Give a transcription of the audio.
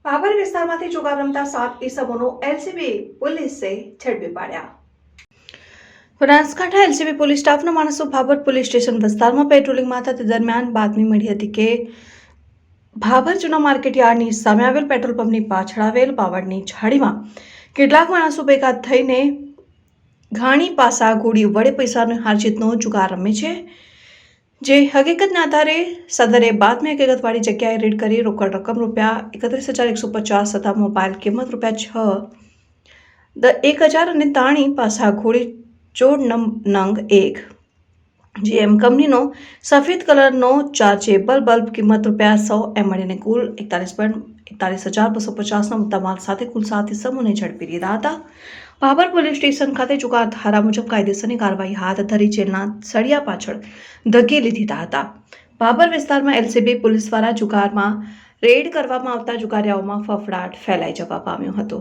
ભાભર વિસ્તારમાંથી જુગાર રમતા 7 ઈસમોનો એલસીબી પોલીસે ઝડપી પાડ્યા। બનાસકાંઠા એલસીબી પોલીસ સ્ટાફના માણસો ભાભર પોલીસ સ્ટેશન વિસ્તારમાં પેટ્રોલિંગમાં હતા તે દરમિયાન બાતમી મળી હતી કે ભાભર જૂના માર્કેટ યાર્ડની સામે આવેલ પેટ્રોલ પંપની પાછળ આવેલ બાવળની ઝાડીમાં કેટલાક માણસો ભેગા થઈને ઘાણી પાસા ઘોડી વડે પૈસાનો હારજીતનો જુગાર રમે છે। જે હકીકતના આધારે સદરે બાતમી હકીકતવાળી જગ્યાએ રેડ કરી રોકડ રકમ ₹31,150 તથા મોબાઈલ કિંમત ₹6,1000 અને તાણી પાસા ઘોડી ચોડ નંગ 1 GM કંપનીનો સફેદ કલરનો ચાર્જેબલ બલ્બ કિંમત ₹100 એમ મળીને કુલ 41,41,250નો મુદ્દામાલ સાથે કુલ 7 ઇસમોને ઝડપી લીધા હતા। ભાભર પોલીસ સ્ટેશન ખાતે જુગાર ધારા મુજબ કાયદેસરની કાર્યવાહી હાથ ધરી જેલના સળિયા પાછળ ધકેલી દીધા હતા। ભાભર વિસ્તારમાં એલસીબી પોલીસ દ્વારા જુગારમાં રેડ કરવામાં આવતા જુગારીયાઓમાં ફફડાટ ફેલાઈ જવા પામ્યો હતો।